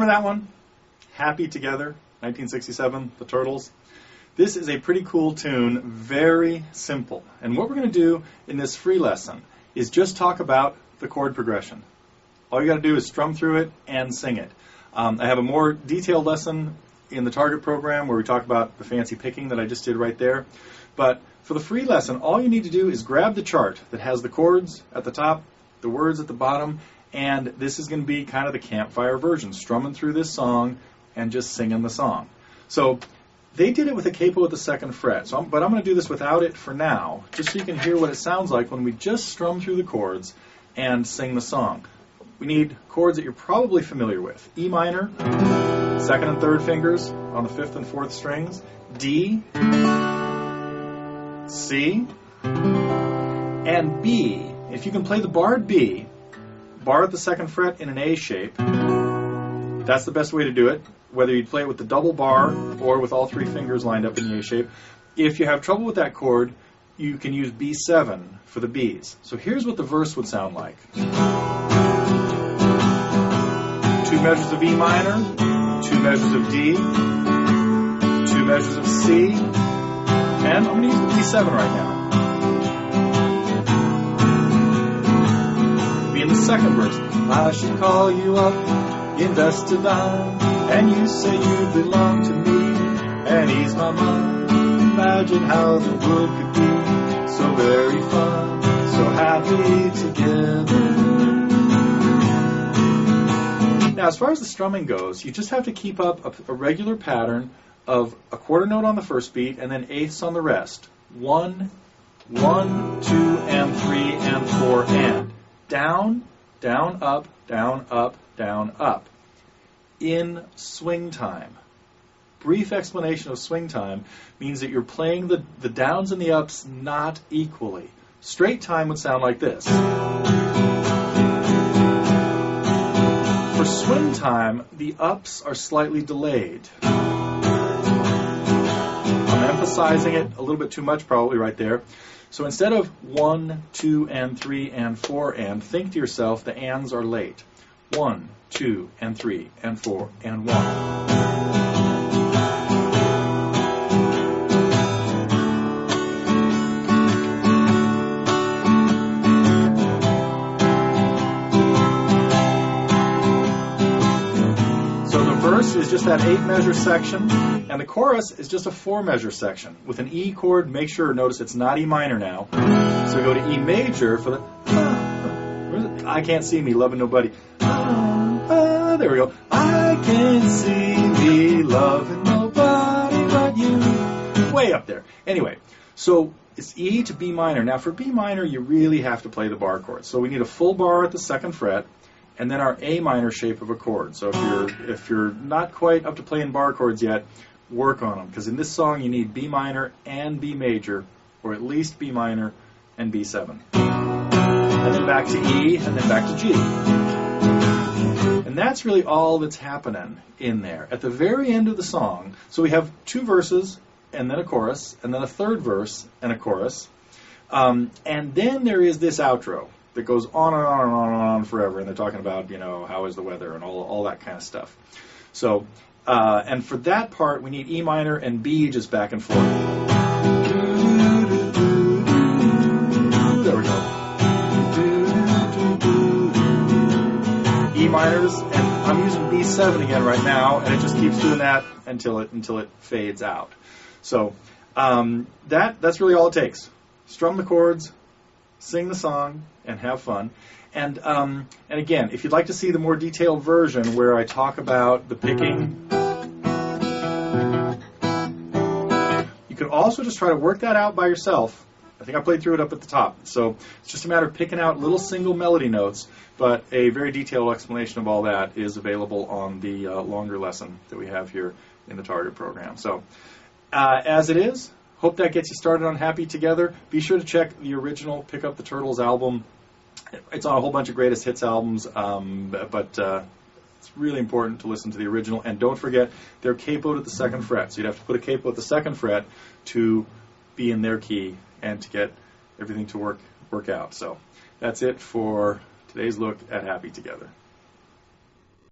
Remember that one? Happy Together, 1967, the Turtles. This is a pretty cool tune, very simple. And what we're going to do in this free lesson is just talk about the chord progression. All you got to do is strum through it and sing it. I have a more detailed lesson in the Target program where we talk about the fancy picking that I just did right there. But for the free lesson, all you need to do is grab the chart that has the chords at the top, the words at the bottom, and this is going to be kind of the campfire version, strumming through this song and just singing the song. So they did it with a capo at the 2nd fret, but I'm going to do this without it for now, just so you can hear what it sounds like when we just strum through the chords and sing the song. We need chords that you're probably familiar with. E minor, 2nd and 3rd fingers on the 5th and 4th strings, D, C, and B. If you can play the barred B, bar at the 2nd fret in an A shape, that's the best way to do it, whether you play it with the double bar or with all 3 fingers lined up in the A shape. If you have trouble with that chord, you can use B7 for the Bs. So here's what the verse would sound like. 2 measures of E minor, 2 measures of D, 2 measures of C, and I'm going to use the B7 right now. Be in the 2nd verse. I should call you up, invest divine, and you say you belong to me, and ease my mind. Imagine how the world could be so very fun, so happy together. Now, as far as the strumming goes, you just have to keep up a regular pattern of a quarter note on the first beat and then eighths on the rest. 1, 1, 2, and 3, and 4, and. Down, down, up, down, up, down, up. In swing time. Brief explanation of swing time means that you're playing the downs and the ups not equally. Straight time would sound like this. For swing time, the ups are slightly delayed. I'm emphasizing it a little bit too much probably right there. So instead of 1, 2, and 3, and 4, and, think to yourself the ands are late. 1, 2, and 3, and 4, and 1. Is just that 8-measure section, and the chorus is just a 4-measure section with an E chord. Make sure, notice it's not E minor now. So go to E major for the. I can't see me loving nobody. There we go. I can't see me loving nobody but you. Way up there. Anyway, so it's E to B minor. Now for B minor, you really have to play the bar chord. So we need a full bar at the 2nd fret. And then our A minor shape of a chord. So if you're not quite up to playing bar chords yet, work on them. Because in this song you need B minor and B major, or at least B minor and B7. And then back to E, and then back to G. And that's really all that's happening in there. At the very end of the song, so we have 2 verses, and then a chorus, and then a 3rd verse and a chorus. And then there is this outro that goes on and on and on and on forever, and they're talking about, how is the weather and all that kind of stuff. So, and for that part, we need E minor and B just back and forth. There we go. E minors, and I'm using B7 again right now, and it just keeps doing that until it fades out. So that's really all it takes. Strum the chords, sing the song, and have fun. And again, if you'd like to see the more detailed version where I talk about the picking, you can also just try to work that out by yourself. I think I played through it up at the top. So it's just a matter of picking out little single melody notes, but a very detailed explanation of all that is available on the longer lesson that we have here in the Target program. So as it is, hope that gets you started on Happy Together. Be sure to check the original Pick Up the Turtles album. It's on a whole bunch of greatest hits albums, but it's really important to listen to the original. And don't forget, they're capoed at the 2nd fret. So you'd have to put a capo at the 2nd fret to be in their key and to get everything to work out. So that's it for today's look at Happy Together.